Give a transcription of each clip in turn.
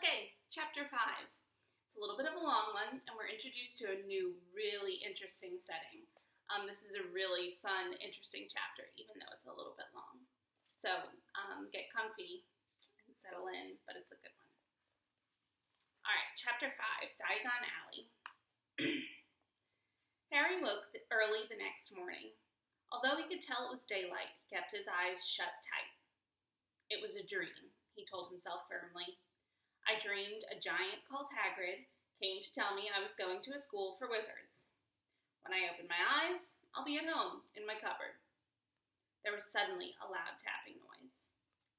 Okay, chapter 5. It's a little bit of a long one, and we're introduced to a new, really interesting setting. This is a really fun, interesting chapter, even though it's a little bit long. So, get comfy and settle in, but it's a good one. Alright, chapter 5, Diagon Alley. Harry woke early the next morning. Although he could tell it was daylight, he kept his eyes shut tight. It was a dream, he told himself firmly. I dreamed a giant called Hagrid came to tell me I was going to a school for wizards. When I open my eyes, I'll be at home in my cupboard. There was suddenly a loud tapping noise,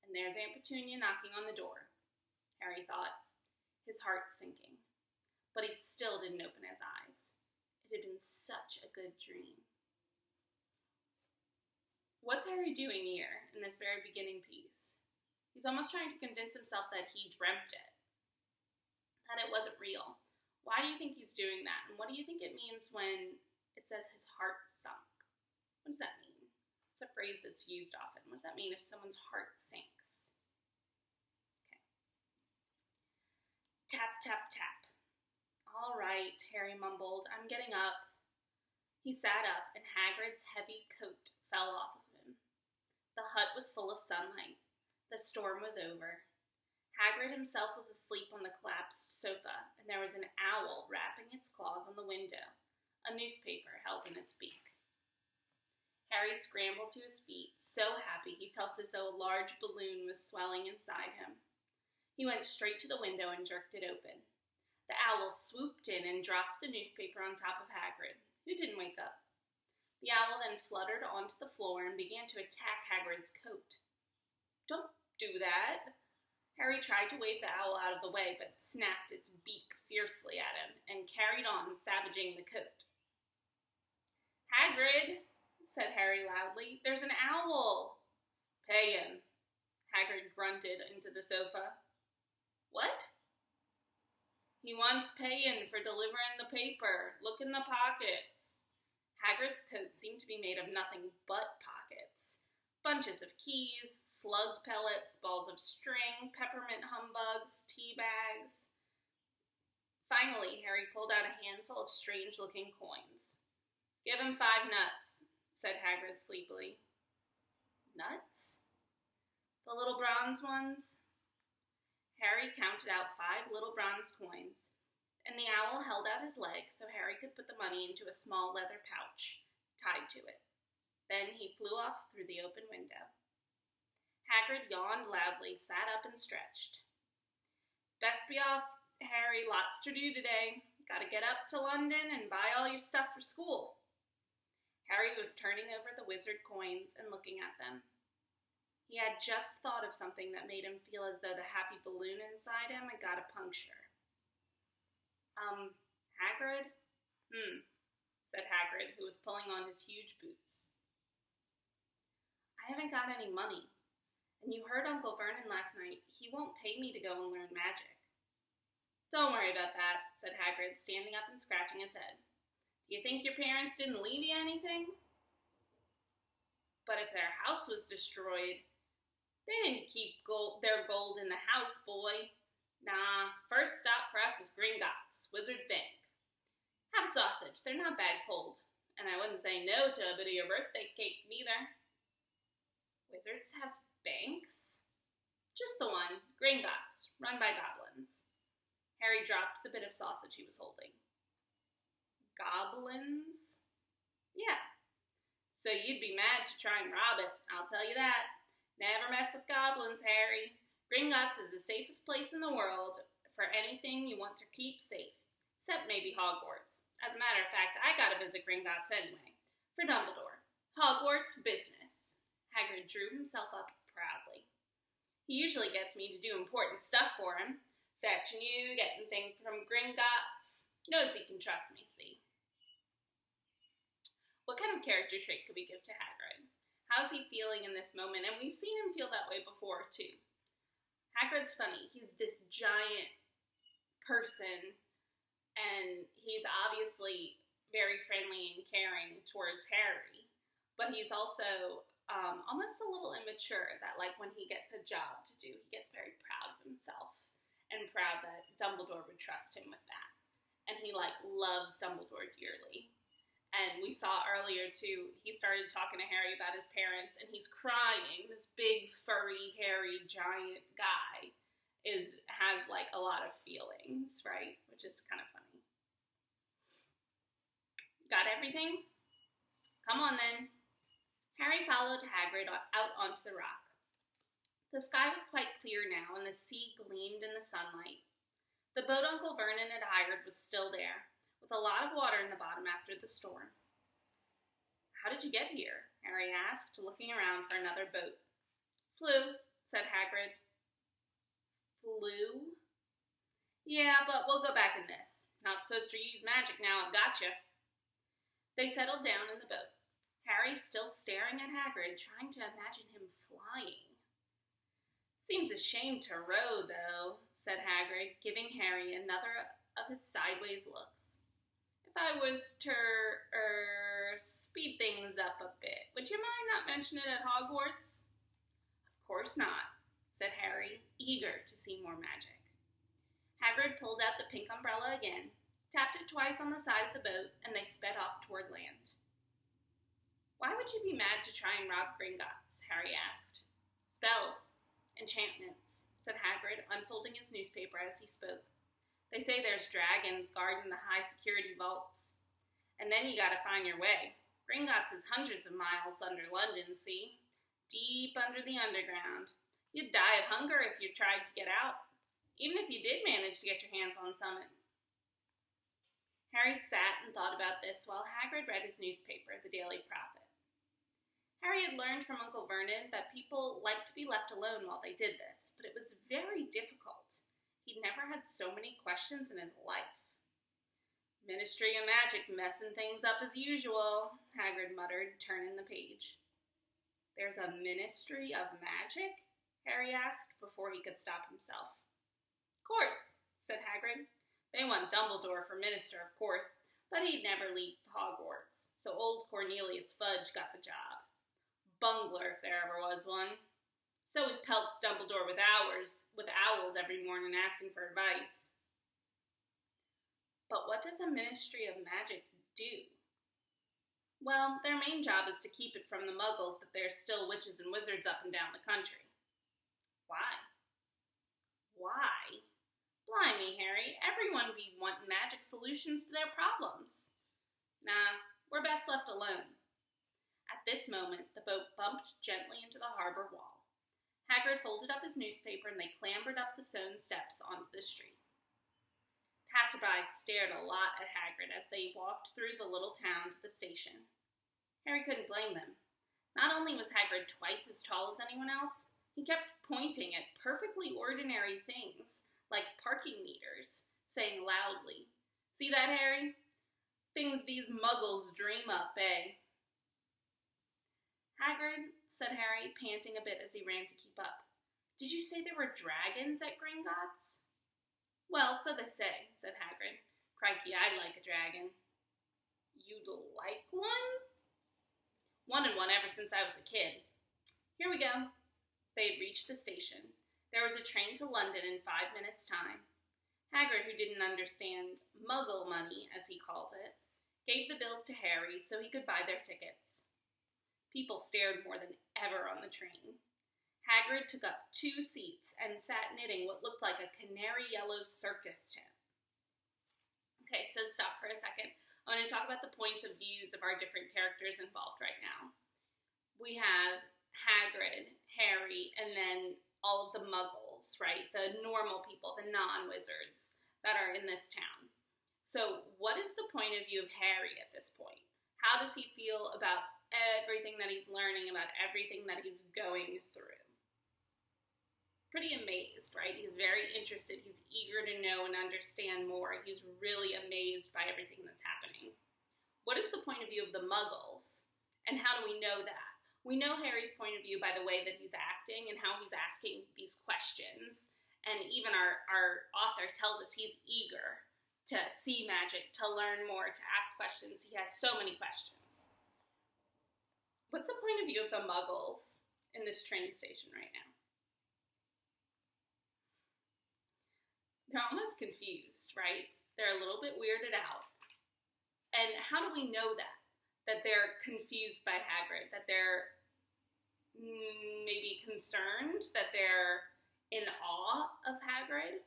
and there's Aunt Petunia knocking on the door. Harry thought, his heart sinking, but he still didn't open his eyes. It had been such a good dream. What's Harry doing here in this very beginning piece? He's almost trying to convince himself that he dreamt it, that it wasn't real. Why do you think he's doing that? And what do you think it means when it says his heart sunk? What does that mean? It's a phrase that's used often. What does that mean if someone's heart sinks? Okay. Tap, tap, tap. All right, Harry mumbled. I'm getting up. He sat up, and Hagrid's heavy coat fell off of him. The hut was full of sunlight. The storm was over. Hagrid himself was asleep on the collapsed sofa, and there was an owl rapping its claws on the window, a newspaper held in its beak. Harry scrambled to his feet, so happy he felt as though a large balloon was swelling inside him. He went straight to the window and jerked it open. The owl swooped in and dropped the newspaper on top of Hagrid, who didn't wake up. The owl then fluttered onto the floor and began to attack Hagrid's coat. Don't do that. Harry tried to wave the owl out of the way, but it snapped its beak fiercely at him and carried on savaging the coat. Hagrid, said Harry loudly, there's an owl. Pay him, Hagrid grunted into the sofa. What? He wants pay-in for delivering the paper. Look in the pockets. Hagrid's coat seemed to be made of nothing but pockets. Bunches of keys, slug pellets, balls of string, peppermint humbugs, tea bags. Finally, Harry pulled out a handful of strange-looking coins. Give him 5 nuts, said Hagrid sleepily. Nuts? The little bronze ones? Harry counted out 5 little bronze coins, and the owl held out his leg so Harry could put the money into a small leather pouch tied to it. Then he flew off through the open window. Hagrid yawned loudly, sat up and stretched. Best be off, Harry. Lots to do today. Gotta get up to London and buy all your stuff for school. Harry was turning over the wizard coins and looking at them. He had just thought of something that made him feel as though the happy balloon inside him had got a puncture. Hagrid? Said Hagrid, who was pulling on his huge boots. I haven't got any money, and you heard Uncle Vernon last night. He won't pay me to go and learn magic. Don't worry about that, said Hagrid, standing up and scratching his head. Do you think your parents didn't leave you anything? But if their house was destroyed, they didn't keep their gold in the house, boy. Nah, first stop for us is Gringotts, Wizard's Bank. Have a sausage, they're not bad cold, and I wouldn't say no to a bit of your birthday cake neither. Wizards have banks? Just the one, Gringotts, run by goblins. Harry dropped the bit of sausage he was holding. Goblins? Yeah. So you'd be mad to try and rob it, I'll tell you that. Never mess with goblins, Harry. Gringotts is the safest place in the world for anything you want to keep safe, except maybe Hogwarts. As a matter of fact, I gotta visit Gringotts anyway, for Dumbledore. Hogwarts business. Hagrid drew himself up proudly. He usually gets me to do important stuff for him. Fetching you, getting things from Gringotts. Knows he can trust me, see. What kind of character trait could we give to Hagrid? How's he feeling in this moment? And we've seen him feel that way before, too. Hagrid's funny. He's this giant person, and he's obviously very friendly and caring towards Harry. But he's also almost a little immature, that like when he gets a job to do, he gets very proud of himself. and proud that Dumbledore would trust him with that. And he, loves Dumbledore dearly. And we saw earlier, too, he started talking to Harry about his parents, and he's crying. This big, furry, hairy, giant guy has a lot of feelings, right? Which is kind of funny. Got everything? Come on, then. Harry followed Hagrid out onto the rock. The sky was quite clear now, and the sea gleamed in the sunlight. The boat Uncle Vernon had hired was still there, with a lot of water in the bottom after the storm. How did you get here? Harry asked, looking around for another boat. Flew, said Hagrid. Flew? Yeah, but we'll go back in this. Not supposed to use magic now, I've got you. They settled down in the boat, Harry still staring at Hagrid, trying to imagine him flying. Seems a shame to row, though, said Hagrid, giving Harry another of his sideways looks. If I was to, speed things up a bit, would you mind not mentioning it at Hogwarts? Of course not, said Harry, eager to see more magic. Hagrid pulled out the pink umbrella again, tapped it twice on the side of the boat, and they sped off toward land. Why would you be mad to try and rob Gringotts? Harry asked. Spells. Enchantments, said Hagrid, unfolding his newspaper as he spoke. They say there's dragons guarding the high-security vaults. And then you gotta find your way. Gringotts is hundreds of miles under London, see? Deep under the underground. You'd die of hunger if you tried to get out, even if you did manage to get your hands on Summit. Harry sat and thought about this while Hagrid read his newspaper, the Daily Prophet. Harry had learned from Uncle Vernon that people liked to be left alone while they did this, but it was very difficult. He'd never had so many questions in his life. Ministry of Magic messing things up as usual, Hagrid muttered, turning the page. There's a Ministry of Magic? Harry asked before he could stop himself. Of course, said Hagrid. They want Dumbledore for minister, of course, but he'd never leave Hogwarts, so old Cornelius Fudge got the job. Bungler, if there ever was one. So he pelts Dumbledore with owls every morning asking for advice. But what does a Ministry of Magic do? Well, their main job is to keep it from the Muggles that there's still witches and wizards up and down the country. Why? Why? Blimey, Harry, everyone be wanting magic solutions to their problems. Nah, we're best left alone. At this moment, the boat bumped gently into the harbor wall. Hagrid folded up his newspaper and they clambered up the stone steps onto the street. Passersby stared a lot at Hagrid as they walked through the little town to the station. Harry couldn't blame them. Not only was Hagrid twice as tall as anyone else, he kept pointing at perfectly ordinary things, like parking meters, saying loudly, "See that, Harry? Things these Muggles dream up, eh?" Hagrid, said Harry, panting a bit as he ran to keep up. Did you say there were dragons at Gringotts? Well, so they say, said Hagrid. Crikey, I'd like a dragon. You'd like one? Wanted one ever since I was a kid. Here we go. They had reached the station. There was a train to London in 5 minutes' time. Hagrid, who didn't understand Muggle money, as he called it, gave the bills to Harry so he could buy their tickets. People stared more than ever on the train. Hagrid took up 2 seats and sat knitting what looked like a canary yellow circus tent. Okay, so stop for a second. I want to talk about the points of views of our different characters involved right now. We have Hagrid, Harry, and then all of the Muggles, right? The normal people, the non-wizards that are in this town. So what is the point of view of Harry at this point? How does he feel about everything that he's learning, about everything that he's going through? Pretty amazed, right? He's very interested. He's eager to know and understand more. He's really amazed by everything that's happening. What is the point of view of the Muggles? And how do we know that? We know Harry's point of view by the way that he's acting and how he's asking these questions. And even our author tells us he's eager to see magic, to learn more, to ask questions. He has so many questions. What's the point of view of the Muggles in this train station right now? they're almost confused, right? They're a little bit weirded out. And how do we know that? That they're confused by Hagrid, that they're maybe concerned, that they're in awe of Hagrid?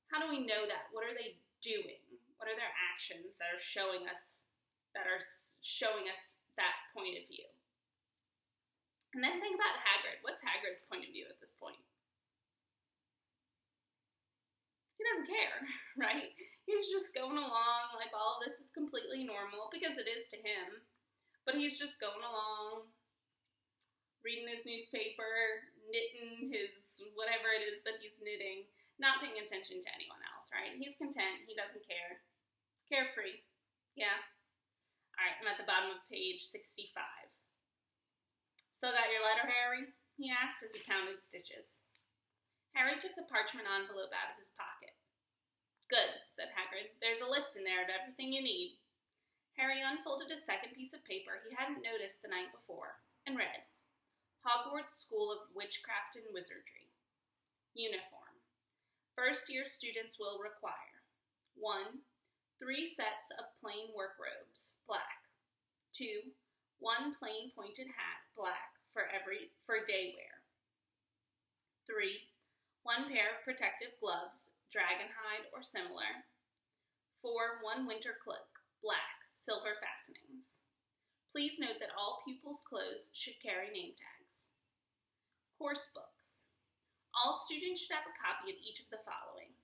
How do we know that? What are they doing? What are their actions that are showing us that point of view? And then think about Hagrid. What's Hagrid's point of view at this point? He doesn't care, right? He's just going along like all of this is completely normal, because it is to him. But he's just going along, reading his newspaper, knitting his whatever it is that he's knitting, not paying attention to anyone else, right? He's content. He doesn't care. Carefree. Yeah. All right, I'm at the bottom of page 65. Still got your letter, Harry? He asked as he counted stitches. Harry took the parchment envelope out of his pocket. Good, said Hagrid. There's a list in there of everything you need. Harry unfolded a second piece of paper he hadn't noticed the night before and read, Hogwarts School of Witchcraft and Wizardry. Uniform. First-year students will require 1. 3 sets of plain work robes, black. 2. 1 plain pointed hat, black, for day wear. 3. 1 pair of protective gloves, dragon hide or similar. 4. 1 winter cloak, black, silver fastenings. Please note that all pupils' clothes should carry name tags. Course books. All students should have a copy of each of the following.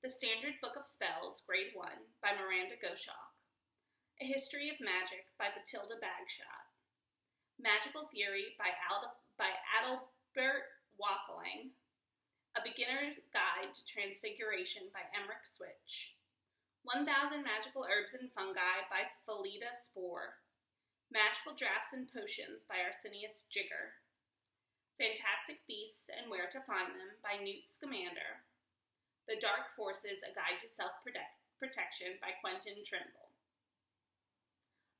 The Standard Book of Spells, Grade 1, by Miranda Goshawk. A History of Magic by Bathilda Bagshot. Magical Theory by Adalbert Waffling. A Beginner's Guide to Transfiguration by Emmerich Switch. 1000 Magical Herbs and Fungi by Felida Spore. Magical Drafts and Potions by Arsenius Jigger. Fantastic Beasts and Where to Find Them by Newt Scamander. The Dark Forces, A Guide to Self-Protection by Quentin Trimble.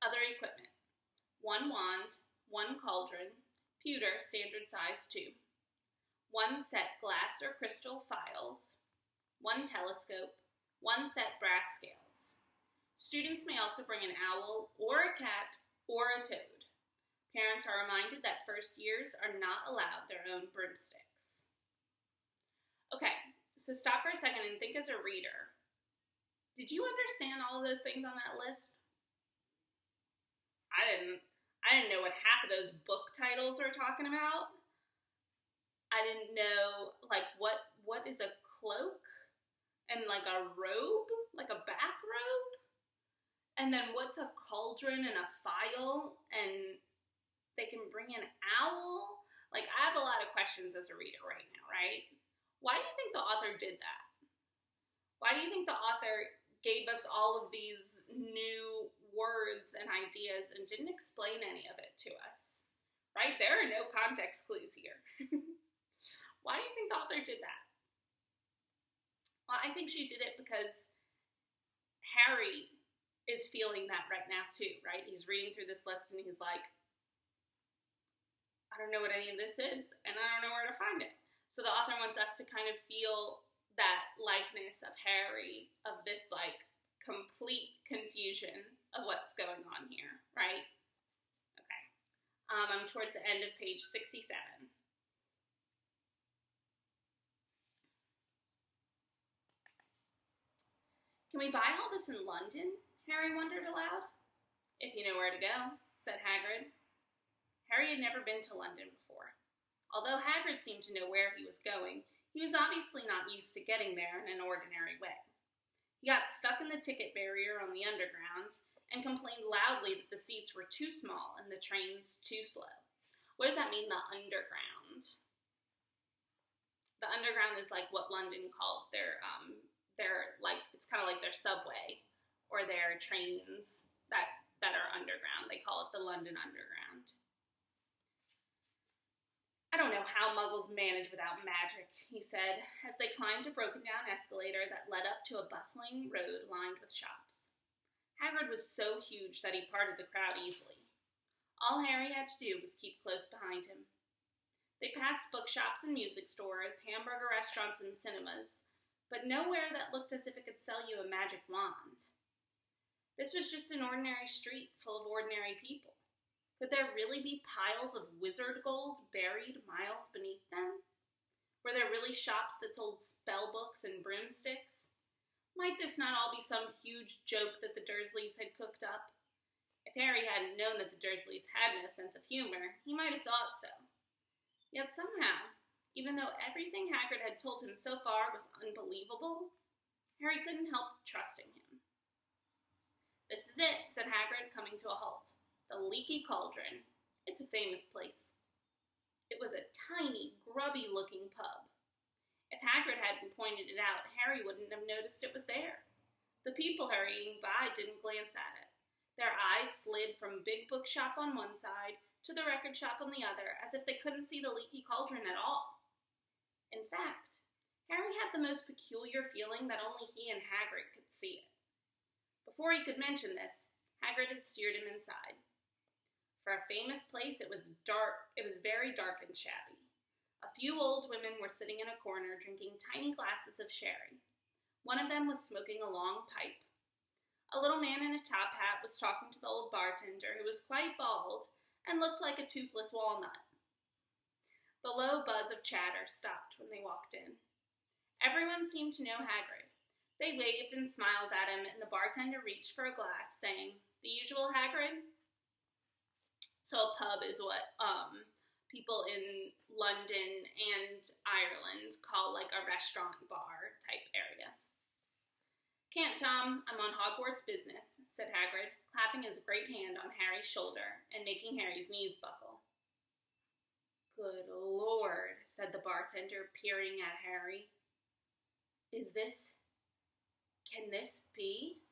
Other equipment. 1 wand, 1 cauldron, pewter, standard size 2. 1 set glass or crystal files, 1 telescope, 1 set brass scales. Students may also bring an owl or a cat or a toad. Parents are reminded that first years are not allowed their own broomsticks. Okay, so stop for a second and think as a reader. Did you understand all of those things on that list? I didn't know what half of those book titles were talking about. I didn't know, like, what is a cloak? And, like, a robe? Like a bathrobe? And then what's a cauldron and a file? And they can bring an owl? Like, I have a lot of questions as a reader right now, right? Why do you think the author did that? Why do you think the author gave us all of these new words and ideas and didn't explain any of it to us? Right? There are no context clues here. Why do you think the author did that? Well, I think she did it because Harry is feeling that right now too, right? He's reading through this list and he's like, I don't know what any of this is, and I don't know where to find it. So the author wants us to kind of feel that likeness of Harry, of this like complete confusion of what's going on here, right? Okay. I'm towards the end of page 67. Can we buy all this in London? Harry wondered aloud. If you know where to go, said Hagrid. Harry had never been to London before. Although Hagrid seemed to know where he was going, he was obviously not used to getting there in an ordinary way. He got stuck in the ticket barrier on the Underground and complained loudly that the seats were too small and the trains too slow. What does that mean, the Underground? The Underground is like what London calls their like, it's kind of like their subway or their trains that are underground. They call it the London Underground. I don't know how muggles manage without magic, he said, as they climbed a broken-down escalator that led up to a bustling road lined with shops. Hagrid was so huge that he parted the crowd easily. All Harry had to do was keep close behind him. They passed bookshops and music stores, hamburger restaurants and cinemas, but nowhere that looked as if it could sell you a magic wand. This was just an ordinary street full of ordinary people. Could there really be piles of wizard gold buried miles beneath them? Were there really shops that sold spell books and broomsticks? Might this not all be some huge joke that the Dursleys had cooked up? If Harry hadn't known that the Dursleys had no sense of humor, he might have thought so. Yet somehow, even though everything Hagrid had told him so far was unbelievable, Harry couldn't help trusting him. "This is it," said Hagrid, coming to a halt. "The Leaky Cauldron. It's a famous place." It was a tiny, grubby-looking pub. If Hagrid hadn't pointed it out, Harry wouldn't have noticed it was there. The people hurrying by didn't glance at it. Their eyes slid from Big Bookshop on one side to the record shop on the other, as if they couldn't see the Leaky Cauldron at all. In fact, Harry had the most peculiar feeling that only he and Hagrid could see it. Before he could mention this, Hagrid had steered him inside. For a famous place, it was dark. It was very dark and shabby. A few old women were sitting in a corner drinking tiny glasses of sherry. One of them was smoking a long pipe. A little man in a top hat was talking to the old bartender, who was quite bald and looked like a toothless walnut. The low buzz of chatter stopped when they walked in. Everyone seemed to know Hagrid. They waved and smiled at him, and the bartender reached for a glass, saying, "The usual, Hagrid?" So a pub is what people in London and Ireland call like a restaurant bar type area. "Can't, Tom. I'm on Hogwarts business," said Hagrid, clapping his great hand on Harry's shoulder and making Harry's knees buckle. "Good Lord," said the bartender, peering at Harry. Can this be?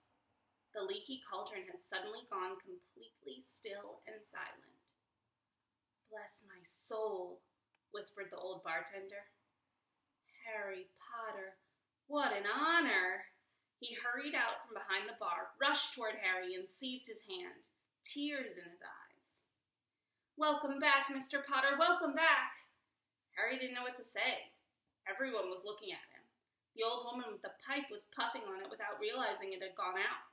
The Leaky Cauldron had suddenly gone completely still and silent. "Bless my soul," whispered the old bartender. "Harry Potter, what an honor!" He hurried out from behind the bar, rushed toward Harry, and seized his hand, tears in his eyes. "Welcome back, Mr. Potter, welcome back!" Harry didn't know what to say. Everyone was looking at him. The old woman with the pipe was puffing on it without realizing it had gone out.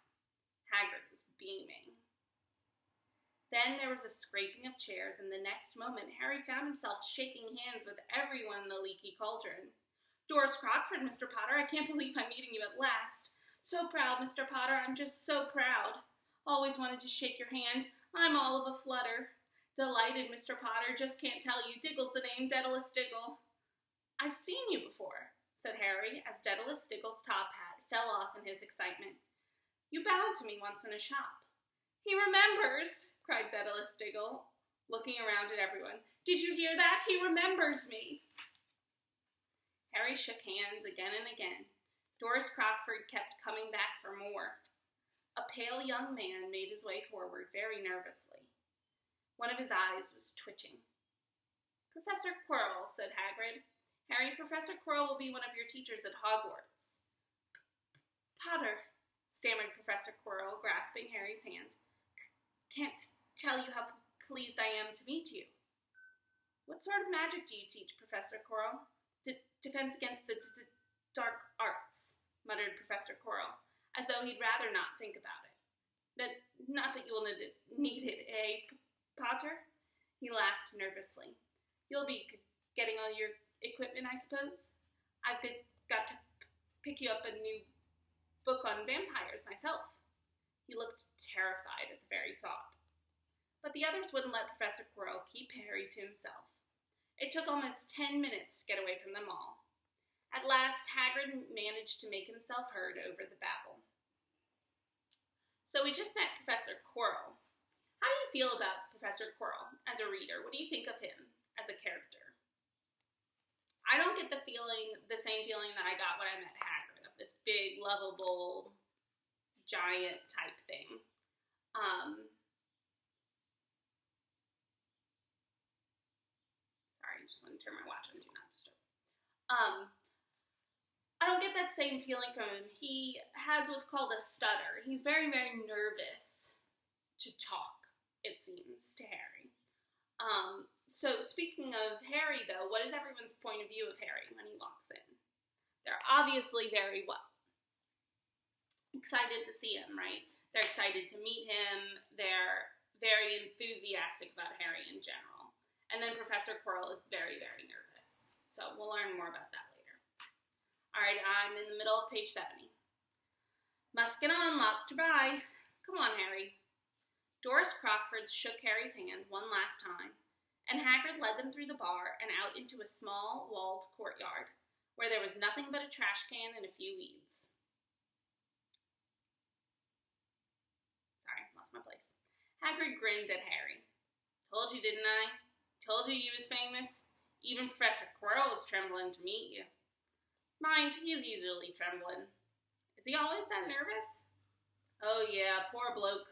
Hagrid was beaming. Then there was a scraping of chairs, and the next moment Harry found himself shaking hands with everyone in the Leaky Cauldron. "Doris Crockford, Mr. Potter, I can't believe I'm meeting you at last. So proud, Mr. Potter, I'm just so proud. Always wanted to shake your hand. I'm all of a flutter. Delighted, Mr. Potter, just can't tell you. Diggle's the name, Daedalus Diggle." "I've seen you before," said Harry, as Daedalus Diggle's top hat fell off in his excitement. "You bowed to me once in a shop." "He remembers!" cried Daedalus Diggle, looking around at everyone. "Did you hear that? He remembers me!" Harry shook hands again and again. Doris Crockford kept coming back for more. A pale young man made his way forward very nervously. One of his eyes was twitching. "Professor Quirrell," said Hagrid. "Harry, Professor Quirrell will be one of your teachers at Hogwarts." "Potter," stammered Professor Quirrell, grasping Harry's hand. "Can't tell you how pleased I am to meet you." "What sort of magic do you teach, Professor Quirrell?" Defense against the dark arts," muttered Professor Quirrell, as though he'd rather not think about it. Not that you'll need it, eh, Potter?" He laughed nervously. "You'll be getting all your equipment, I suppose? I've got to pick you up a new book on vampires myself." He looked terrified at the very thought. But the others wouldn't let Professor Quirrell keep Harry to himself. It took almost 10 minutes to get away from them all. At last, Hagrid managed to make himself heard over the babble. "So we just met Professor Quirrell. How do you feel about Professor Quirrell as a reader? What do you think of him as a character?" "I don't get the same feeling that I got when I met Hagrid, of this big, lovable, giant type thing. Sorry, I just want to turn my watch on Do Not Disturb. I don't get that same feeling from him. He has what's called a stutter. He's very, very nervous to talk, it seems, to Harry. So speaking of Harry, though, what is everyone's point of view of Harry when he walks in? They're obviously very excited to see him, right? They're excited to meet him. They're very enthusiastic about Harry in general. And then Professor Quirrell is very, very nervous. So we'll learn more about that later. All right, I'm in the middle of page 70. Must get on, lots to buy. Come on, Harry. Doris Crockford shook Harry's hand one last time, and Hagrid led them through the bar and out into a small, walled courtyard, where there was nothing but a trash can and a few weeds. Sorry, lost my place. Hagrid grinned at Harry. Told you, didn't I? Told you was famous. Even Professor Quirrell was trembling to meet you. Mind, he is usually trembling. Is he always that nervous? Oh yeah, poor bloke.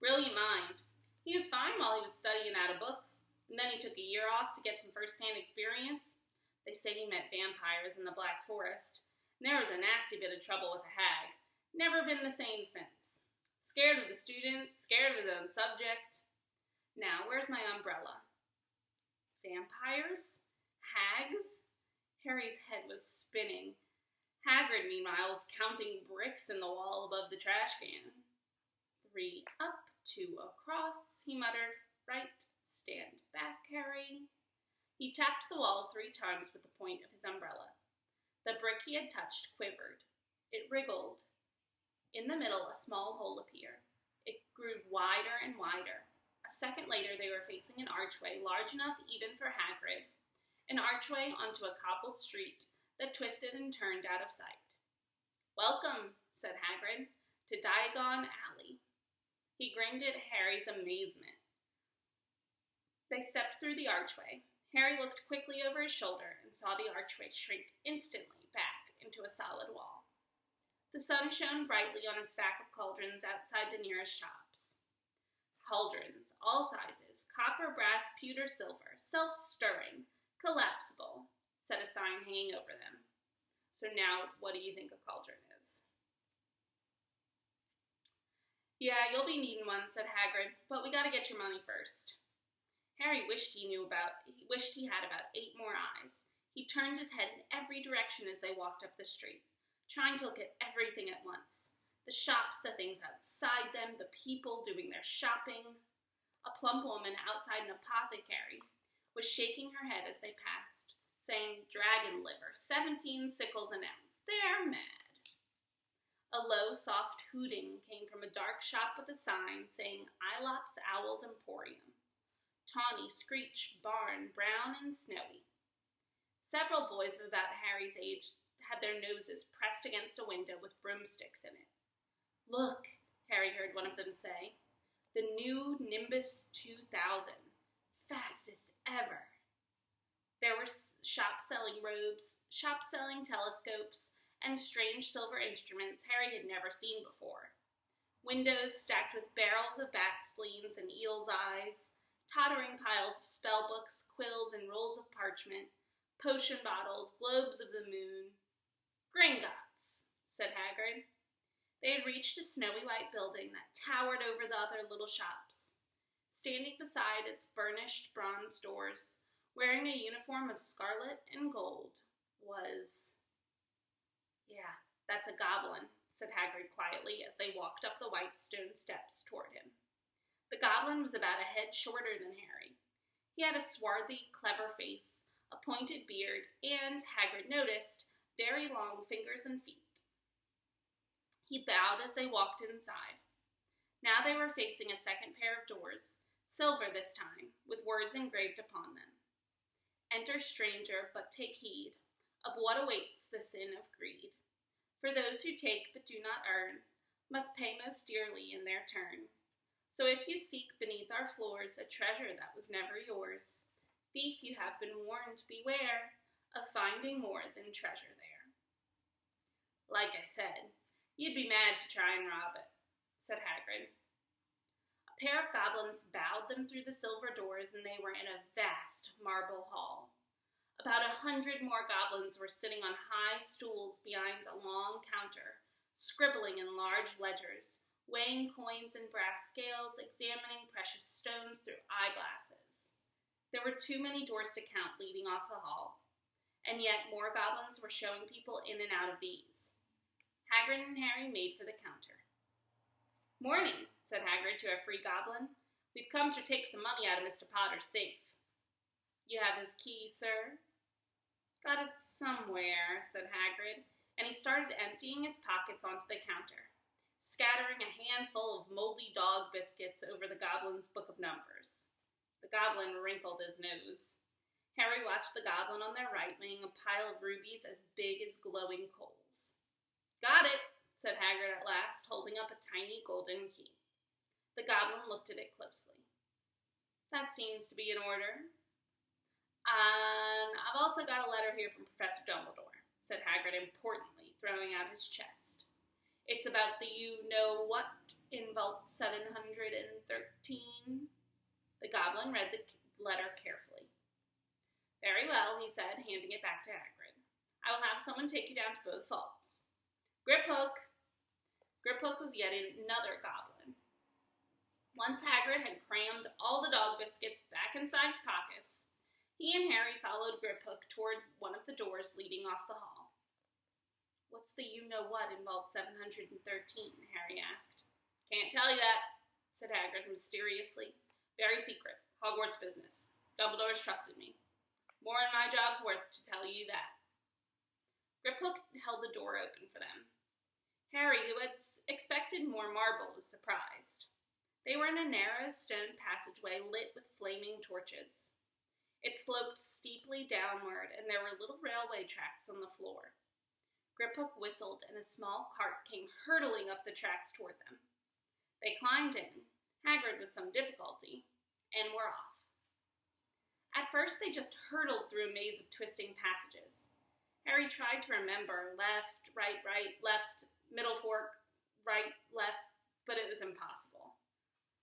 Brilliant mind. He was fine while he was studying out of books, and then he took a year off to get some first-hand experience. They say he met vampires in the Black Forest, and there was a nasty bit of trouble with a hag. Never been the same since. Scared of the students, scared of his own subject. Now, where's my umbrella? Vampires? Hags? Harry's head was spinning. Hagrid, meanwhile, was counting bricks in the wall above the trash can. 3 up, 2 across, he muttered. Right, stand back, Harry. He tapped the wall 3 times with the point of his umbrella. The brick he had touched quivered. It wriggled. In the middle, a small hole appeared. It grew wider and wider. A second later, they were facing an archway large enough even for Hagrid, an archway onto a cobbled street that twisted and turned out of sight. Welcome, said Hagrid, to Diagon Alley. He grinned at Harry's amazement. They stepped through the archway. Harry looked quickly over his shoulder and saw the archway shrink instantly back into a solid wall. The sun shone brightly on a stack of cauldrons outside the nearest shops. Cauldrons, all sizes, copper, brass, pewter, silver, self-stirring, collapsible, said a sign hanging over them. So now, what do you think a cauldron is? Yeah, you'll be needing one, said Hagrid, but we gotta get your money first. Harry wished he had about 8 more eyes. He turned his head in every direction as they walked up the street, trying to look at everything at once. The shops, the things outside them, the people doing their shopping. A plump woman outside an apothecary was shaking her head as they passed, saying, dragon liver, 17 sickles an ounce. They're mad. A low, soft hooting came from a dark shop with a sign saying Ilops Owl's Emporium. Tawny, Screech, Barn, Brown, and Snowy. Several boys of about Harry's age had their noses pressed against a window with broomsticks in it. Look, Harry heard one of them say. The new Nimbus 2000. Fastest ever. There were shops selling robes, shops selling telescopes, and strange silver instruments Harry had never seen before. Windows stacked with barrels of bat spleens and eel's eyes, tottering piles of spellbooks, quills, and rolls of parchment, potion bottles, globes of the moon. Gringotts, said Hagrid. They had reached a snowy white building that towered over the other little shops. Standing beside its burnished bronze doors, wearing a uniform of scarlet and gold, was... Yeah, that's a goblin, said Hagrid quietly as they walked up the white stone steps toward him. The goblin was about a head shorter than Harry. He had a swarthy, clever face, a pointed beard, and, Hagrid noticed, very long fingers and feet. He bowed as they walked inside. Now they were facing a second pair of doors, silver this time, with words engraved upon them. Enter, stranger, but take heed of what awaits the sin of greed. For those who take but do not earn must pay most dearly in their turn. So if you seek beneath our floors a treasure that was never yours, thief, you have been warned, beware of finding more than treasure there. Like I said, you'd be mad to try and rob it, said Hagrid. A pair of goblins bowed them through the silver doors, and they were in a vast marble hall. About 100 more goblins were sitting on high stools behind a long counter, scribbling in large ledgers, weighing coins in brass scales, examining precious stones through eyeglasses. There were too many doors to count leading off the hall, and yet more goblins were showing people in and out of these. Hagrid and Harry made for the counter. "Morning," said Hagrid to a free goblin. "We've come to take some money out of Mr. Potter's safe." "You have his key, sir?" "Got it somewhere," said Hagrid, and he started emptying his pockets onto the counter, scattering a handful of moldy dog biscuits over the goblin's book of numbers. The goblin wrinkled his nose. Harry watched the goblin on their right weighing a pile of rubies as big as glowing coals. "Got it," said Hagrid at last, holding up a tiny golden key. The goblin looked at it closely. "That seems to be in order. I've also got a letter here from Professor Dumbledore," said Hagrid importantly, throwing out his chest. "It's about the you-know-what in Vault 713. The goblin read the letter carefully. "Very well," he said, handing it back to Hagrid. "I will have someone take you down to both vaults. Griphook." Griphook was yet another goblin. Once Hagrid had crammed all the dog biscuits back inside his pockets, he and Harry followed Griphook toward one of the doors leading off the hall. "What's the you-know-what in Vault 713? Harry asked. "Can't tell you that," said Hagrid mysteriously. "Very secret. Hogwarts business. Dumbledore's trusted me. More than my job's worth to tell you that." Griphook held the door open for them. Harry, who had expected more marble, was surprised. They were in a narrow stone passageway lit with flaming torches. It sloped steeply downward, and there were little railway tracks on the floor. Griphook whistled, and a small cart came hurtling up the tracks toward them. They climbed in, Hagrid with some difficulty, and were off. At first they just hurtled through a maze of twisting passages. Harry tried to remember left, right, left, middle fork, right, left, but it was impossible.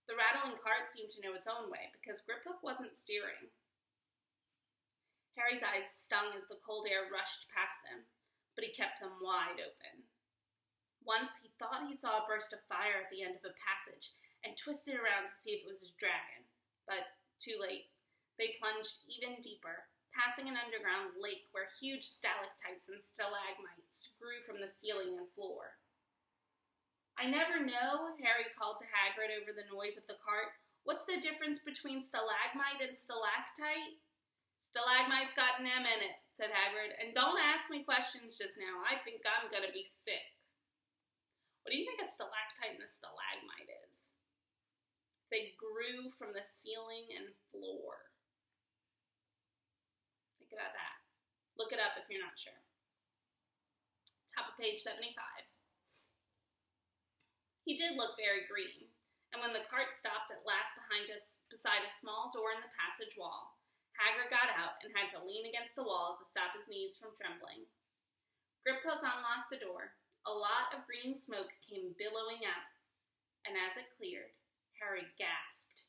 The rattling cart seemed to know its own way, because Griphook wasn't steering. Harry's eyes stung as the cold air rushed past them, but he kept them wide open. Once he thought he saw a burst of fire at the end of a passage, and twisted around to see if it was a dragon, but too late. They plunged even deeper, passing an underground lake where huge stalactites and stalagmites grew from the ceiling and floor. "I never know," Harry called to Hagrid over the noise of the cart. "What's the difference between stalagmite and stalactite?" "Stalagmite's got an M in it," said Hagrid, "and don't ask me questions just now. I think I'm going to be sick." What do you think a stalactite and a stalagmite is? They grew from the ceiling and floor. Think about that. Look it up if you're not sure. Top of page 75. He did look very green, and when the cart stopped at last beside a small door in the passage wall, Hagrid got out and had to lean against the wall to stop his knees from trembling. Griphook unlocked the door. A lot of green smoke came billowing out, and as it cleared, Harry gasped.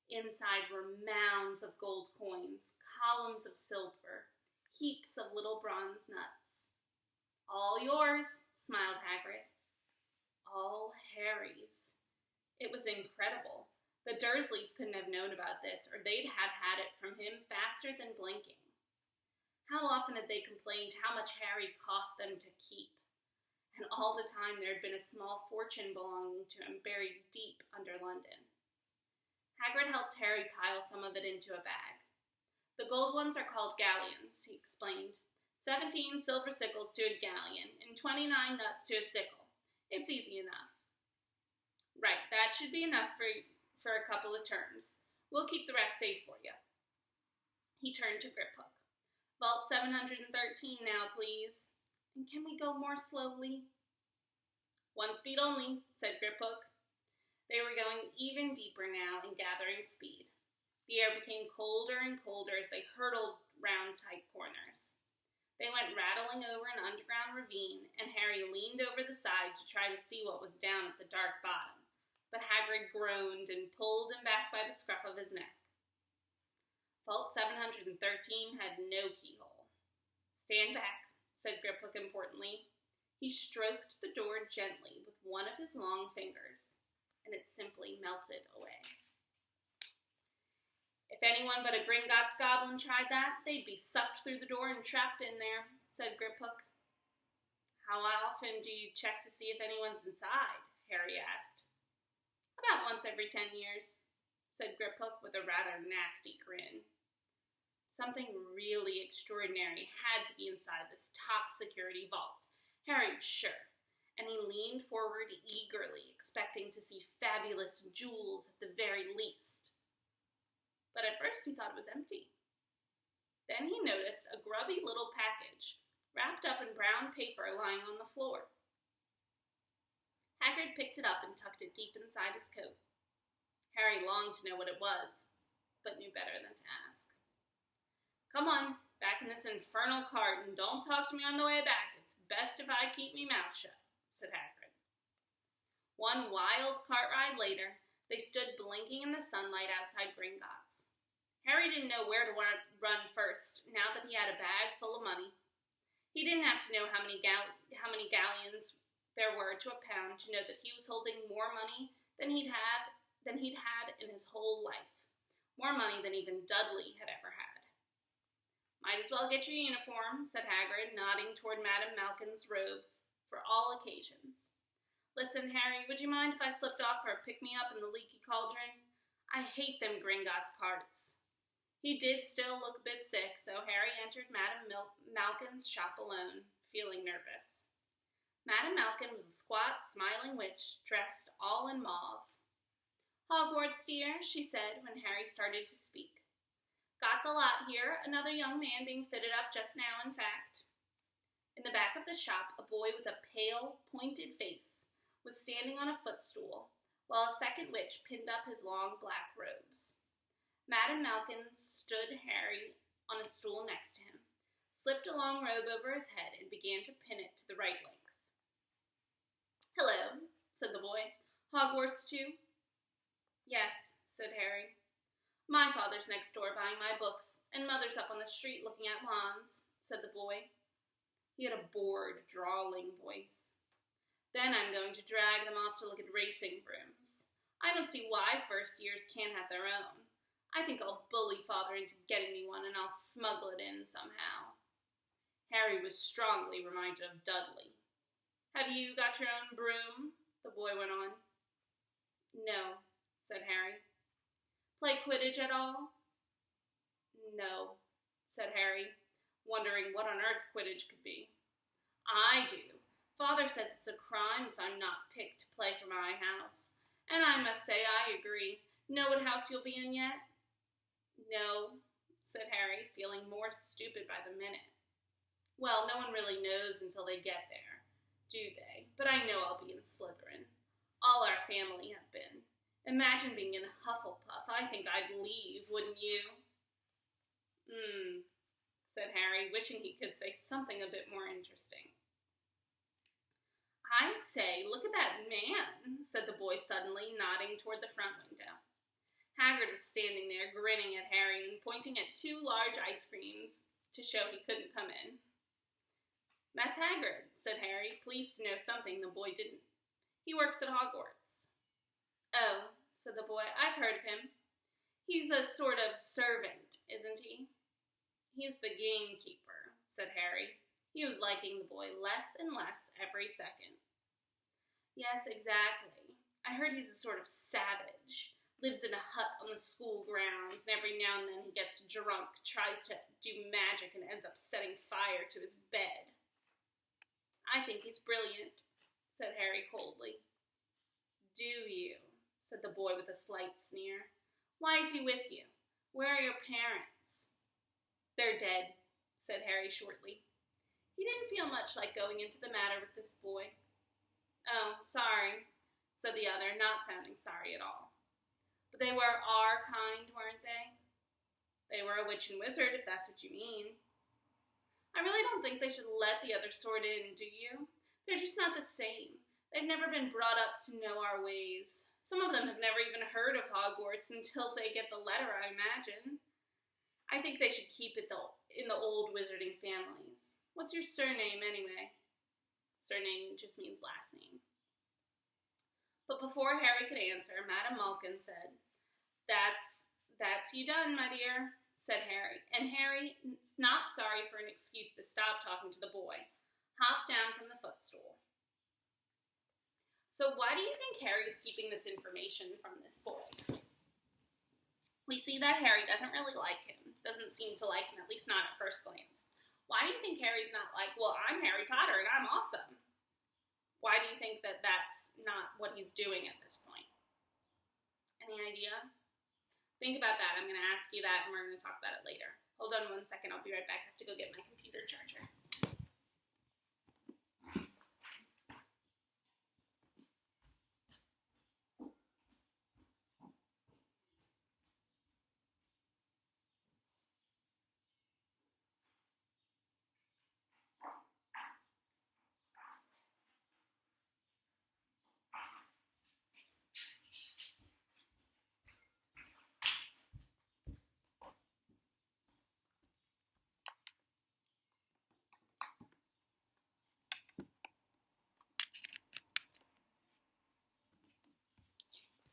Inside were mounds of gold coins, columns of silver, heaps of little bronze nuts. "All yours," smiled Hagrid. All Harry's. It was incredible. The Dursleys couldn't have known about this, or they'd have had it from him faster than blinking. How often had they complained how much Harry cost them to keep? And all the time there had been a small fortune belonging to him buried deep under London. Hagrid helped Harry pile some of it into a bag. "The gold ones are called galleons," he explained. 17 silver sickles to a galleon, and 29 nuts to a sickle. It's easy enough." "Right, that should be enough for a couple of terms. We'll keep the rest safe for you." He turned to Griphook. "Vault 713 now, please. And can we go more slowly?" "One speed only," said Griphook. They were going even deeper now and gathering speed. The air became colder and colder as they hurtled round tight corners. They went rattling over an underground ravine, and Harry leaned over the side to try to see what was down at the dark bottom, but Hagrid groaned and pulled him back by the scruff of his neck. Vault 713 had no keyhole. "Stand back," said Griphook importantly. He stroked the door gently with one of his long fingers, and it simply melted away. If anyone but a Gringotts goblin tried that, they'd be sucked through the door and trapped in there, said Griphook. How often do you check to see if anyone's inside? Harry asked. About once every 10 years, said Griphook with a rather nasty grin. Something really extraordinary had to be inside this top security vault. Harry was sure, and he leaned forward eagerly, expecting to see fabulous jewels at the very least. But at first he thought it was empty. Then he noticed a grubby little package, wrapped up in brown paper, lying on the floor. Hagrid picked it up and tucked it deep inside his coat. Harry longed to know what it was, but knew better than to ask. Come on, back in this infernal cart, and don't talk to me on the way back. It's best if I keep me mouth shut, said Hagrid. One wild cart ride later, they stood blinking in the sunlight outside Gringotts. Harry didn't know where to run first, now that he had a bag full of money. He didn't have to know how many galleons there were to a pound to know that he was holding more money than he'd had in his whole life. More money than even Dudley had ever had. Might as well get your uniform, said Hagrid, nodding toward Madame Malkin's robes for all occasions. Listen, Harry, would you mind if I slipped off for a pick-me-up in the leaky cauldron? I hate them Gringotts carts. He did still look a bit sick, so Harry entered Madame Malkin's shop alone, feeling nervous. Madame Malkin was a squat, smiling witch, dressed all in mauve. Hogwarts, dear, she said when Harry started to speak. Got the lot here, another young man being fitted up just now, in fact. In the back of the shop, a boy with a pale, pointed face was standing on a footstool, while a second witch pinned up his long black robes. Madame Malkin stood Harry on a stool next to him, slipped a long robe over his head, and began to pin it to the right length. Hello, said the boy. Hogwarts, too? Yes, said Harry. My father's next door buying my books, and Mother's up on the street looking at wands, said the boy. He had a bored, drawling voice. Then I'm going to drag them off to look at racing brooms. I don't see why first years can't have their own. I think I'll bully Father into getting me one, and I'll smuggle it in somehow. Harry was strongly reminded of Dudley. Have you got your own broom? The boy went on. No, said Harry. Play Quidditch at all? No, said Harry, wondering what on earth Quidditch could be. I do. Father says it's a crime if I'm not picked to play for my house. And I must say I agree. Know what house you'll be in yet? No, said Harry, feeling more stupid by the minute. Well, no one really knows until they get there, do they? But I know I'll be in Slytherin. All our family have been. Imagine being in Hufflepuff. I think I'd leave, wouldn't you? Said Harry, wishing he could say something a bit more interesting. I say, look at that man, said the boy suddenly, nodding toward the front window. Hagrid was standing there, grinning at Harry and pointing at 2 large ice creams to show he couldn't come in. That's Hagrid, said Harry, pleased to know something the boy didn't. He works at Hogwarts. Oh, said the boy, I've heard of him. He's a sort of servant, isn't he? He's the gamekeeper, said Harry. He was liking the boy less and less every second. Yes, exactly. I heard he's a sort of savage. Lives in a hut on the school grounds, and every now and then he gets drunk, tries to do magic, and ends up setting fire to his bed. I think he's brilliant, said Harry coldly. Do you? Said the boy with a slight sneer. Why is he with you? Where are your parents? They're dead, said Harry shortly. He didn't feel much like going into the matter with this boy. Oh, sorry, said the other, not sounding sorry at all. But they were our kind, weren't they? They were a witch and wizard, if that's what you mean. I really don't think they should let the other sort in, do you? They're just not the same. They've never been brought up to know our ways. Some of them have never even heard of Hogwarts until they get the letter, I imagine. I think they should keep it in the old wizarding families. What's your surname, anyway? Surname just means last name. But before Harry could answer, Madame Malkin said, "That's you done, my dear," said Harry, and Harry, not sorry for an excuse to stop talking to the boy, hopped down from the footstool. So why do you think Harry is keeping this information from this boy? We see that Harry doesn't really like him, doesn't seem to like him, at least not at first glance. Why do you think Harry's not like, well, I'm Harry Potter and I'm awesome? Why do you think that that's not what he's doing at this point? Any idea? Think about that. I'm going to ask you that and we're going to talk about it later. Hold on 1 second. I'll be right back. I have to go get my computer charger.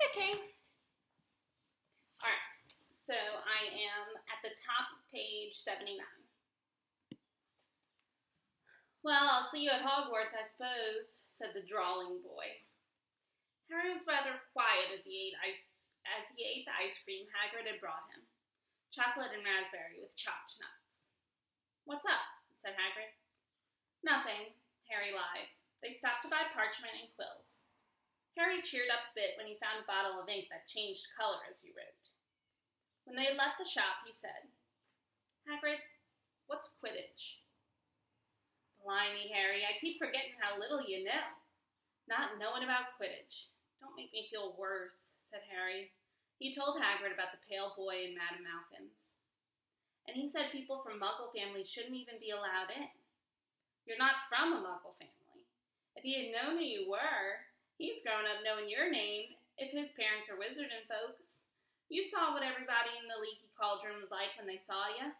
Okay. Alright, so I am at the top of page 79. Well, I'll see you at Hogwarts, I suppose, said the drawling boy. Harry was rather quiet as he ate the ice cream Hagrid had brought him. Chocolate and raspberry with chopped nuts. What's up? Said Hagrid. Nothing, Harry lied. They stopped to buy parchment and quills. Harry cheered up a bit when he found a bottle of ink that changed color as he wrote. When they had left the shop, he said, Hagrid, what's Quidditch? Blimey, Harry, I keep forgetting how little you know. Not knowing about Quidditch. Don't make me feel worse, said Harry. He told Hagrid about the pale boy and Madame Malkins. And he said people from Muggle families shouldn't even be allowed in. You're not from a Muggle family. If he had known who you were, he's grown up knowing your name, if his parents are wizarding folks. You saw what everybody in the Leaky Cauldron was like when they saw you.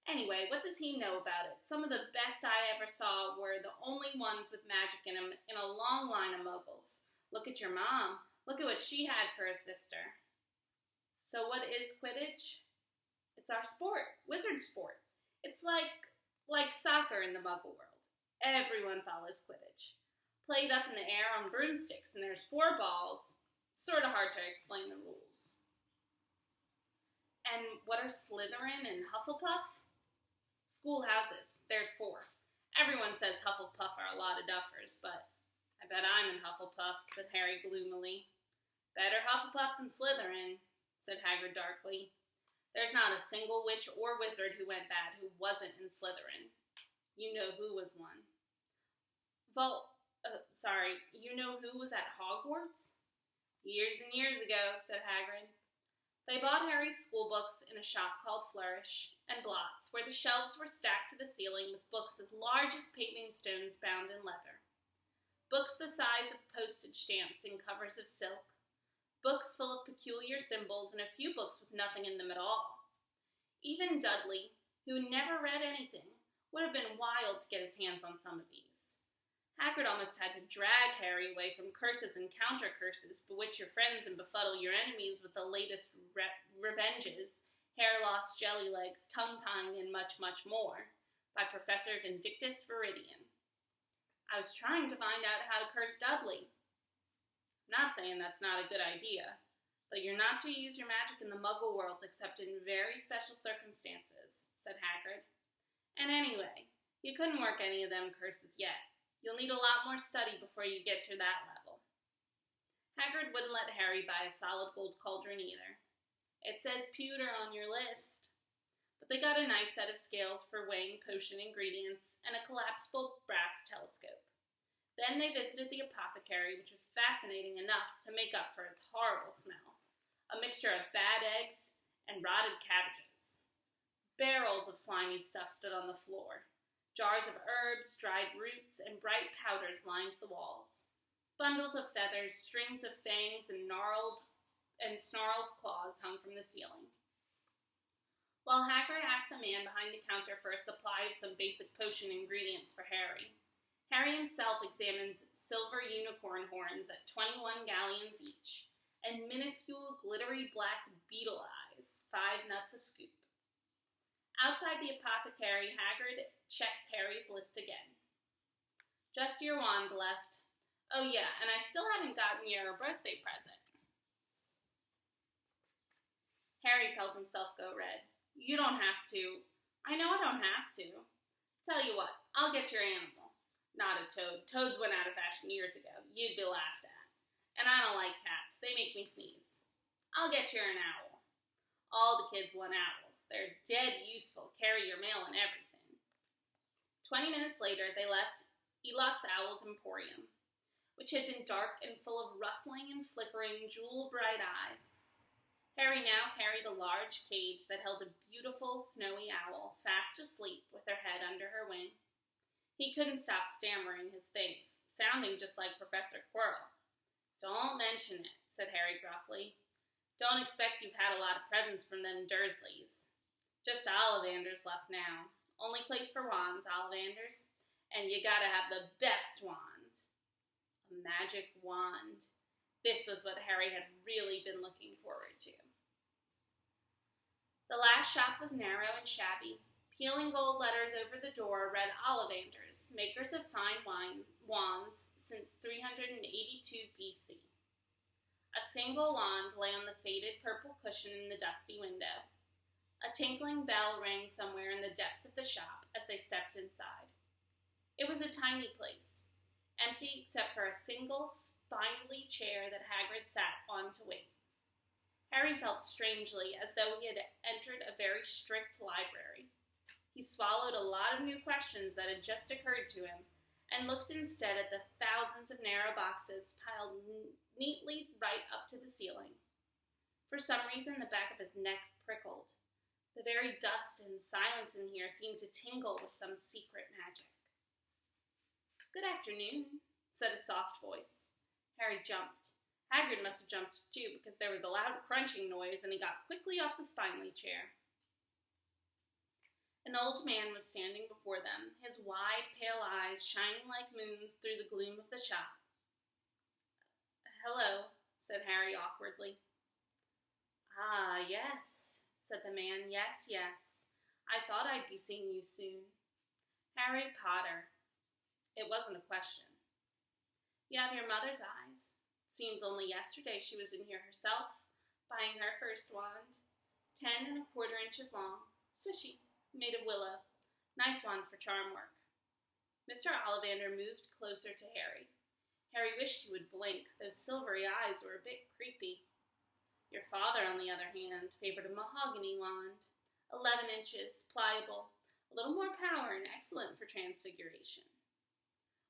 Anyway, what does he know about it? Some of the best I ever saw were the only ones with magic in them in a long line of Muggles. Look at your mom. Look at what she had for a sister. So what is Quidditch? It's our sport, wizard sport. It's like soccer in the Muggle world. Everyone follows Quidditch. Played up in the air on broomsticks, and there's 4 balls. Sort of hard to explain the rules. And what are Slytherin and Hufflepuff? Schoolhouses. There's 4. Everyone says Hufflepuff are a lot of duffers, but I bet I'm in Hufflepuff, said Harry gloomily. Better Hufflepuff than Slytherin, said Hagrid darkly. There's not a single witch or wizard who went bad who wasn't in Slytherin. You know who was one. You know who was at Hogwarts? Years and years ago, said Hagrid. They bought Harry's school books in a shop called Flourish and Blots, where the shelves were stacked to the ceiling with books as large as paving stones bound in leather. Books the size of postage stamps in covers of silk. Books full of peculiar symbols, and a few books with nothing in them at all. Even Dudley, who never read anything, would have been wild to get his hands on some of these. Hagrid almost had to drag Harry away from curses and counter-curses, bewitch your friends and befuddle your enemies with the latest revenges, hair loss, jelly legs, tongue-tying, and much, much more, by Professor Vindictus Viridian. I was trying to find out how to curse Dudley. I'm not saying that's not a good idea, but you're not to use your magic in the Muggle world except in very special circumstances, said Hagrid. And anyway, you couldn't work any of them curses yet. You'll need a lot more study before you get to that level. Hagrid wouldn't let Harry buy a solid gold cauldron either. It says pewter on your list. But they got a nice set of scales for weighing potion ingredients and a collapsible brass telescope. Then they visited the apothecary, which was fascinating enough to make up for its horrible smell. A mixture of bad eggs and rotted cabbages. Barrels of slimy stuff stood on the floor. Jars of herbs, dried roots, and bright powders lined the walls. Bundles of feathers, strings of fangs, and snarled claws hung from the ceiling. While Hagrid asked the man behind the counter for a supply of some basic potion ingredients for Harry, Harry himself examined silver unicorn horns at 21 galleons each, and minuscule glittery black beetle eyes, 5 nuts a scoop. Outside the apothecary, Hagrid checked Harry's list again. Just your wand left. Oh yeah, and I still haven't gotten you a birthday present. Harry felt himself go red. You don't have to. I know I don't have to. Tell you what, I'll get your animal. Nodded Toad. Toads went out of fashion years ago. You'd be laughed at. And I don't like cats. They make me sneeze. I'll get you an owl. All the kids want owls. They're dead useful. Carry your mail and everything. 20 minutes later, they left Elop's Owl's Emporium, which had been dark and full of rustling and flickering, jewel-bright eyes. Harry now carried a large cage that held a beautiful, snowy owl, fast asleep with her head under her wing. He couldn't stop stammering his thanks, sounding just like Professor Quirrell. Don't mention it, said Harry gruffly. Don't expect you've had a lot of presents from them Dursleys. Just Ollivanders left now. Only place for wands, Ollivanders. And you gotta have the best wand. A magic wand. This was what Harry had really been looking forward to. The last shop was narrow and shabby. Peeling gold letters over the door read Ollivanders, makers of fine wands since 382 BC. A single wand lay on the faded purple cushion in the dusty window. A tinkling bell rang somewhere in the depths of the shop as they stepped inside. It was a tiny place, empty except for a single spindly chair that Hagrid sat on to wait. Harry felt strangely as though he had entered a very strict library. He swallowed a lot of new questions that had just occurred to him and looked instead at the thousands of narrow boxes piled neatly right up to the ceiling. For some reason, the back of his neck prickled. The very dust and silence in here seemed to tingle with some secret magic. Good afternoon, said a soft voice. Harry jumped. Hagrid must have jumped too, because there was a loud crunching noise, and he got quickly off the spindly chair. An old man was standing before them, his wide, pale eyes shining like moons through the gloom of the shop. Hello, said Harry awkwardly. Ah, yes, said the man. Yes, yes. I thought I'd be seeing you soon. Harry Potter. It wasn't a question. You have your mother's eyes. Seems only yesterday she was in here herself, buying her first wand. 10 1/4 inches long, swishy, made of willow. Nice wand for charm work. Mr. Ollivander moved closer to Harry. Harry wished he would blink. Those silvery eyes were a bit creepy. Your father, on the other hand, favored a mahogany wand. 11 inches, pliable, a little more power and excellent for transfiguration.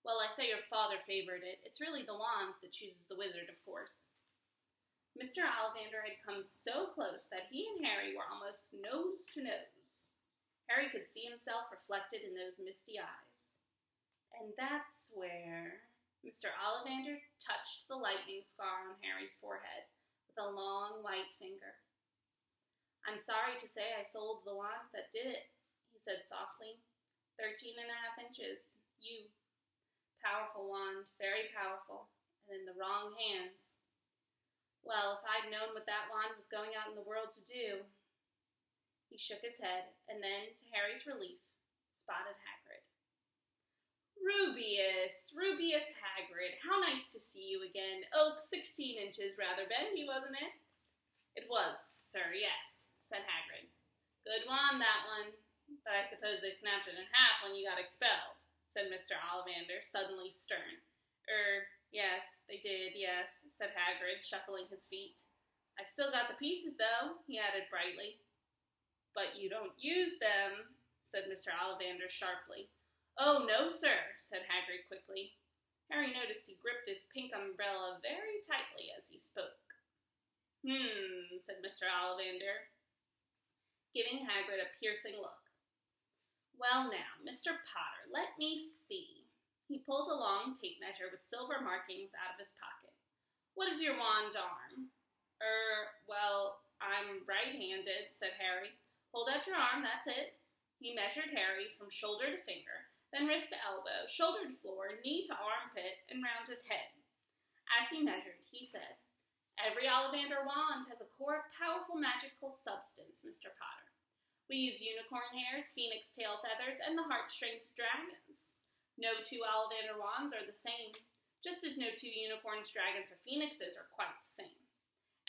Well, I say your father favored it. It's really the wand that chooses the wizard, of course. Mr. Ollivander had come so close that he and Harry were almost nose to nose. Harry could see himself reflected in those misty eyes. And that's where Mr. Ollivander touched the lightning scar on Harry's forehead with a long white finger. I'm sorry to say I sold the wand that did it, he said softly. 13 1/2 inches. You. Powerful wand, very powerful, and in the wrong hands. Well, if I'd known what that wand was going out in the world to do. He shook his head, and then, to Harry's relief, spotted Hagrid. Rubeus Hagrid, how nice to see you again. Oh, 16 inches rather bendy, wasn't it? It was, sir, yes, said Hagrid. Good wand, that one, but I suppose they snapped it in half when you got expelled, said Mr. Ollivander, suddenly stern. Yes, they did, yes, said Hagrid, shuffling his feet. I've still got the pieces, though, he added brightly. But you don't use them, said Mr. Ollivander sharply. Oh, no, sir, said Hagrid quickly. Harry noticed he gripped his pink umbrella very tightly as he spoke. Said Mr. Ollivander, giving Hagrid a piercing look. Well now, Mr. Potter, let me see. He pulled a long tape measure with silver markings out of his pocket. What is your wand arm? Well, I'm right-handed, said Harry. Hold out your arm, that's it. He measured Harry from shoulder to finger, then wrist to elbow, shoulder to floor, knee to armpit, and round his head. As he measured, he said, Every Ollivander wand has a core of powerful magical substance, Mr. Potter. We use unicorn hairs, phoenix tail feathers, and the heartstrings of dragons. No two Ollivander wands are the same, just as no two unicorns, dragons, or phoenixes are quite the same.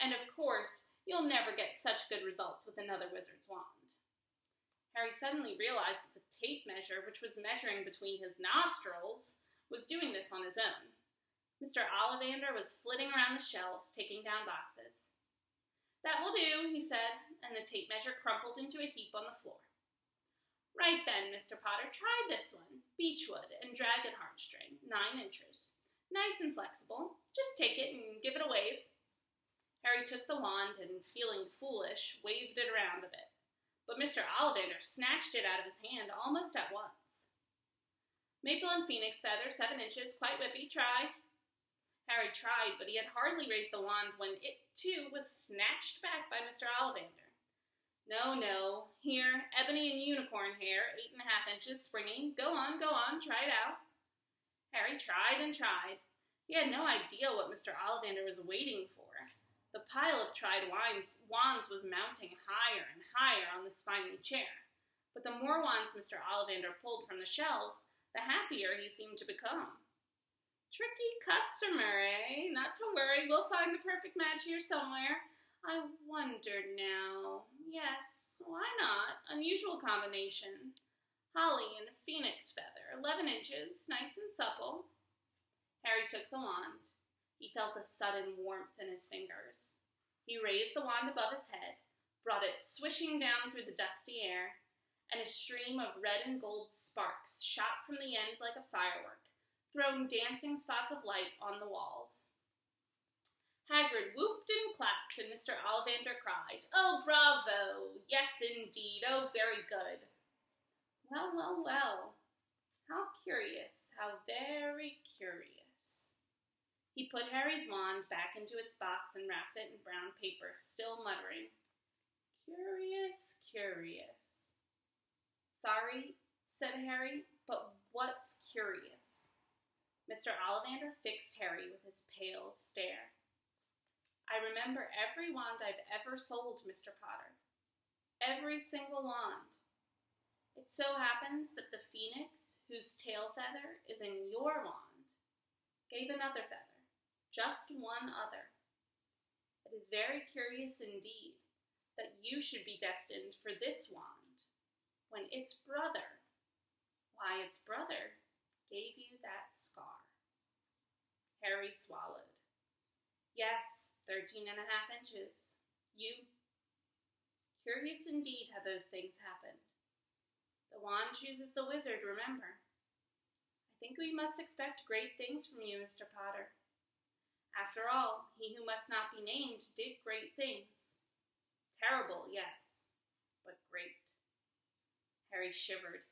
And of course, you'll never get such good results with another wizard's wand. Harry suddenly realized that the tape measure, which was measuring between his nostrils, was doing this on his own. Mr. Ollivander was flitting around the shelves, taking down boxes. "That will do," he said, and the tape measure crumpled into a heap on the floor. "Right then, Mr. Potter, try this one. Beechwood and dragon heartstring, 9 inches. Nice and flexible. Just take it and give it a wave." Harry took the wand and, feeling foolish, waved it around a bit. But Mr. Ollivander snatched it out of his hand almost at once. "Maple and phoenix feather, 7 inches, quite whippy. Try." Harry tried, but he had hardly raised the wand when it, too, was snatched back by Mr. Ollivander. "No. Here, ebony and unicorn hair, 8½ inches, springy. Go on, try it out." Harry tried and tried. He had no idea what Mr. Ollivander was waiting for. The pile of tried wands was mounting higher and higher on the spiny chair, but the more wands Mr. Ollivander pulled from the shelves, the happier he seemed to become. "Tricky customer, eh? Not to worry, we'll find the perfect match here somewhere. I wonder now. Yes, why not? Unusual combination. Holly and a phoenix feather, 11 inches, nice and supple." Harry took the wand. He felt a sudden warmth in his fingers. He raised the wand above his head, brought it swishing down through the dusty air, and a stream of red and gold sparks shot from the end like a firework, throwing dancing spots of light on the walls. Hagrid whooped and clapped, and Mr. Ollivander cried, "Oh, bravo! Yes, indeed! Oh, very good!" Well. How curious, how very curious. He put Harry's wand back into its box and wrapped it in brown paper, still muttering, Curious. "Sorry," said Harry, "but what's curious?" Mr. Ollivander fixed Harry with his pale stare. "I remember every wand I've ever sold, Mr. Potter. Every single wand. It so happens that the phoenix, whose tail feather is in your wand, gave another feather, just one other. It is very curious indeed that you should be destined for this wand, when its brother gave you that scar." Harry swallowed. "Yes, 13½ inches. Curious indeed how those things happened. The wand chooses the wizard, remember. I think we must expect great things from you, Mr. Potter. After all, he who must not be named did great things. Terrible, yes, but great." Harry shivered.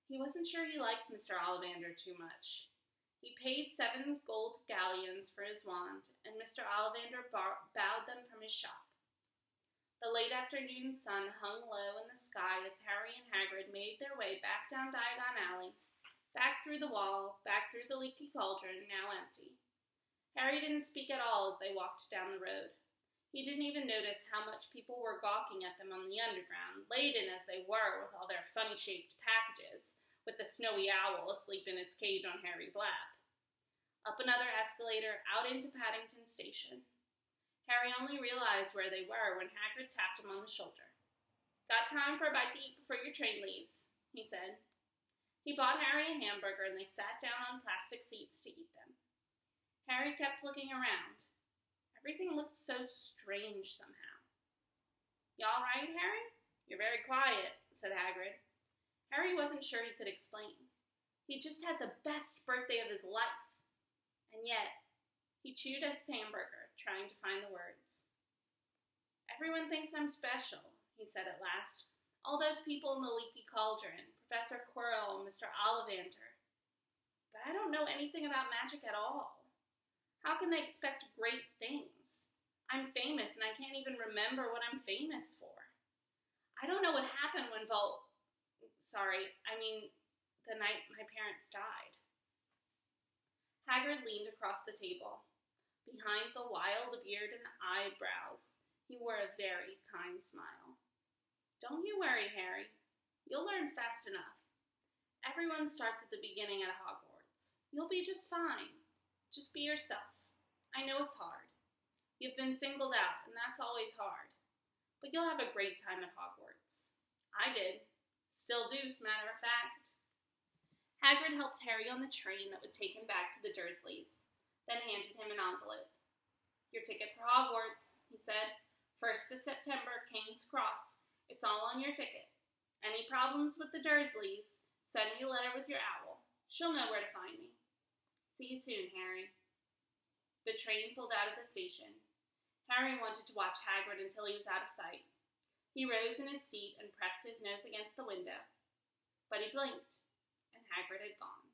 He wasn't sure he liked Mr. Ollivander too much. He paid 7 gold galleons for his wand, and Mr. Ollivander bowed them from his shop. The late afternoon sun hung low in the sky as Harry and Hagrid made their way back down Diagon Alley, back through the wall, back through the Leaky Cauldron, now empty. Harry didn't speak at all as they walked down the road. He didn't even notice how much people were gawking at them on the underground, laden as they were with all their funny-shaped packages, with the snowy owl asleep in its cage on Harry's lap. Up another escalator, out into Paddington Station. Harry only realized where they were when Hagrid tapped him on the shoulder. "Got time for a bite to eat before your train leaves," he said. He bought Harry a hamburger, and they sat down on plastic seats to eat them. Harry kept looking around. Everything looked so strange somehow. "You all right, Harry? You're very quiet," said Hagrid. Harry wasn't sure he could explain. He'd just had the best birthday of his life. And yet, he chewed his hamburger, trying to find the words. "Everyone thinks I'm special," he said at last. "All those people in the Leaky Cauldron, Professor Quirrell, Mr. Ollivander. But I don't know anything about magic at all. How can they expect great things? I'm famous, and I can't even remember what I'm famous for. I don't know what happened when the night my parents died." Hagrid leaned across the table. Behind the wild beard and eyebrows, he wore a very kind smile. Don't you worry, Harry. You'll learn fast enough. Everyone starts at the beginning at Hogwarts. You'll be just fine. Just be yourself. I know it's hard. You've been singled out, and that's always hard. But you'll have a great time at Hogwarts. I did. Still do, as a matter of fact. Hagrid helped Harry on the train that would take him back to the Dursleys, then handed him an envelope. Your ticket for Hogwarts, he said. 1st of September, King's Cross. It's all on your ticket. Any problems with the Dursleys, send me a letter with your owl. She'll know where to find me. See you soon, Harry. The train pulled out of the station. Harry wanted to watch Hagrid until he was out of sight. He rose in his seat and pressed his nose against the window. But he blinked, and Hagrid had gone.